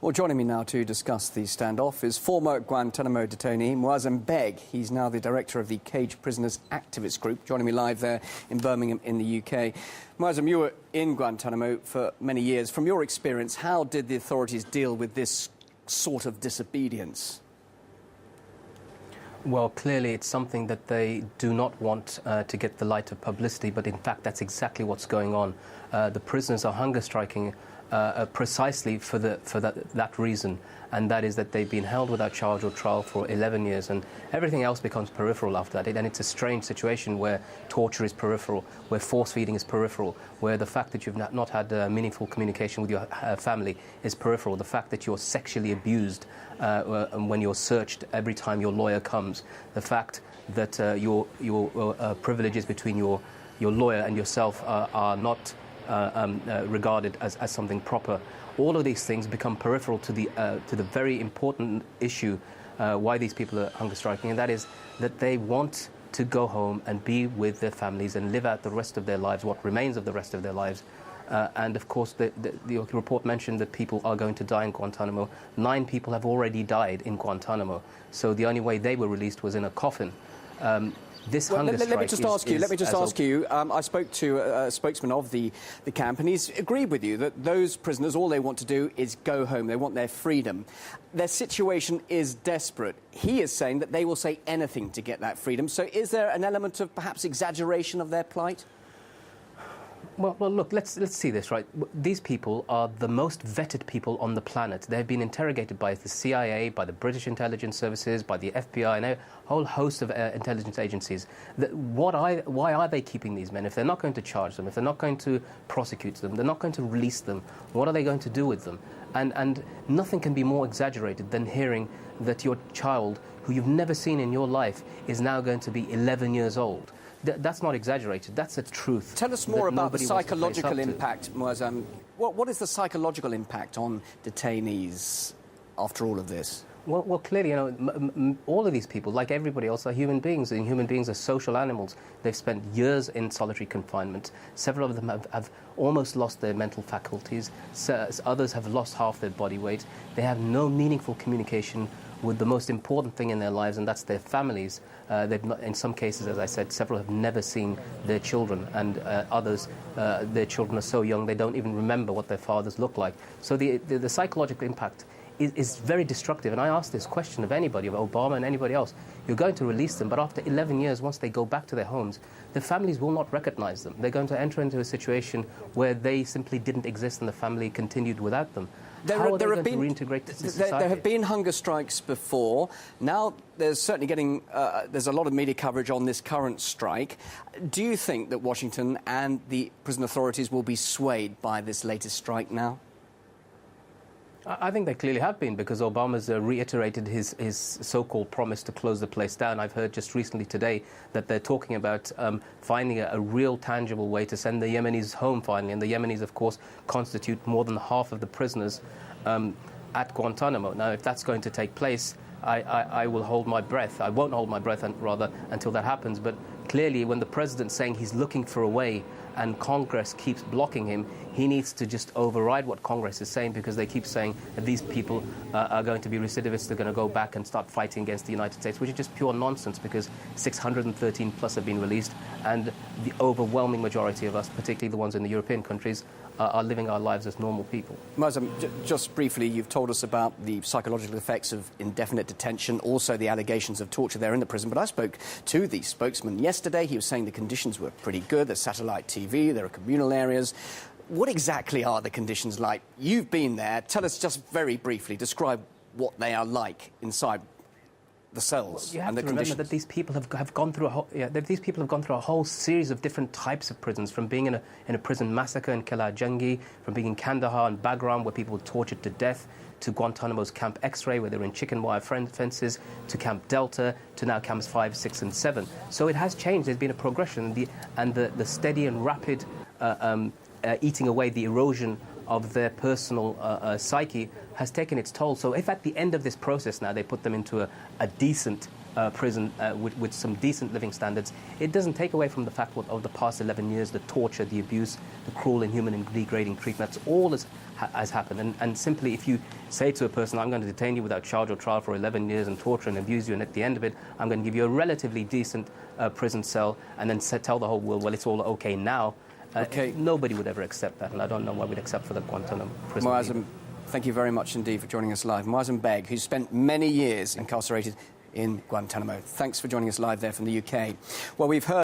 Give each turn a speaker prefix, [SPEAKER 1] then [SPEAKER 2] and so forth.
[SPEAKER 1] Well, joining me now to discuss the standoff is former Guantanamo detainee Moazzam Begg. He's now the director of the Cageprisoners activist group, joining me live there in Birmingham in the UK. Moazzam, you were in Guantanamo for many years. From your experience, how did the authorities deal with this sort of disobedience?
[SPEAKER 2] Well, clearly it's something that they do not want to get the light of publicity, but in fact that's exactly what's going on. The prisoners are hunger striking precisely for that reason, and that is that they've been held without charge or trial for 11 years, and everything else becomes peripheral after that. And it's a strange situation where torture is peripheral, where force-feeding is peripheral, where the fact that you've not had meaningful communication with your family is peripheral, the fact that you're sexually abused when you're searched every time your lawyer comes, the fact that your privileges between your lawyer and yourself are not regarded as something proper. All of these things become peripheral to the very important issue why these people are hunger striking, and that is that they want to go home and be with their families and live out the rest of their lives, what remains of the rest of their lives. And of course, the report mentioned that people are going to die in Guantanamo. 9 people have already died in Guantanamo, so the only way they were released was in a coffin. Let
[SPEAKER 1] me just ask you. I spoke to a spokesman of the camp, and he's agreed with you that those prisoners, all they want to do is go home. They want their freedom. Their situation is desperate. He is saying that they will say anything to get that freedom. So is there an element of perhaps exaggeration of their plight?
[SPEAKER 2] Well, look, let's see this, right? These people are the most vetted people on the planet. They've been interrogated by the CIA, by the British intelligence services, by the FBI, and a whole host of intelligence agencies. Why are they keeping these men? If they're not going to charge them, if they're not going to prosecute them, they're not going to release them, what are they going to do with them? And nothing can be more exaggerated than hearing that your child, who you've never seen in your life, is now going to be 11 years old. That's not exaggerated. That's the truth.
[SPEAKER 1] Tell us more about the psychological impact, Moazzam. What is the psychological impact on detainees after all of this?
[SPEAKER 2] Well, clearly, you know, all of these people, like everybody else, are human beings, and human beings are social animals. They've spent years in solitary confinement. Several of them have almost lost their mental faculties. Others have lost half their body weight. They have no meaningful communication with the most important thing in their lives, and that's their families. In some cases, as I said, several have never seen their children, and others, their children are so young they don't even remember what their fathers look like. So the psychological impact is very destructive. And I ask this question of anybody, of Obama and anybody else. You're going to release them, but after 11 years, once they go back to their homes, the families will not recognize them. They're going to enter into a situation where they simply didn't exist and the family continued without them. How are they going to reintegrate to society?
[SPEAKER 1] There have been hunger strikes before. Now there's certainly there's a lot of media coverage on this current strike. Do you think that Washington and the prison authorities will be swayed by this latest strike now?
[SPEAKER 2] I think they clearly have been, because Obama's reiterated his so-called promise to close the place down. I've heard just recently today that they're talking about finding a real tangible way to send the Yemenis home finally. And the Yemenis, of course, constitute more than half of the prisoners at Guantanamo. Now, if that's going to take place, I will hold my breath. I won't hold my breath, rather, until that happens. But clearly, when the president's saying he's looking for a way and Congress keeps blocking him, he needs to just override what Congress is saying, because they keep saying that these people are going to be recidivists, they're going to go back and start fighting against the United States, which is just pure nonsense, because 613 plus have been released, and the overwhelming majority of us, particularly the ones in the European countries, are living our lives as normal people.
[SPEAKER 1] Moazzam, just briefly, you've told us about the psychological effects of indefinite detention, also the allegations of torture there in the prison, but I spoke to the spokesman yesterday. He was saying the conditions were pretty good. There's satellite TV, there are communal areas. What exactly are the conditions like? You've been there. Tell us just very briefly, describe what they are like inside the cells.
[SPEAKER 2] You have
[SPEAKER 1] and the
[SPEAKER 2] to remember
[SPEAKER 1] conditions.
[SPEAKER 2] that these people have gone through a whole series of different types of prisons, from being in a prison massacre in Kala Jangi, from being in Kandahar and Bagram, where people were tortured to death, to Guantanamo's Camp X-Ray, where they were in chicken wire fences, to Camp Delta, to now Camps 5, 6 and 7. So it has changed. There's been a progression, the steady and rapid eating away, the erosion of their personal psyche has taken its toll. So if at the end of this process now they put them into a decent prison with some decent living standards, it doesn't take away from the fact of the past 11 years, the torture, the abuse, the cruel, inhuman and degrading treatment. That's all has happened. And simply if you say to a person, I'm going to detain you without charge or trial for 11 years and torture and abuse you, and at the end of it, I'm going to give you a relatively decent prison cell, and then tell the whole world, well, it's all okay now. Nobody would ever accept that, and I don't know why we'd accept for the Guantanamo prison.
[SPEAKER 1] Moazzam, thank you very much indeed for joining us live. Moazzam Begg, who spent many years incarcerated in Guantanamo. Thanks for joining us live there from the UK. Well, we've heard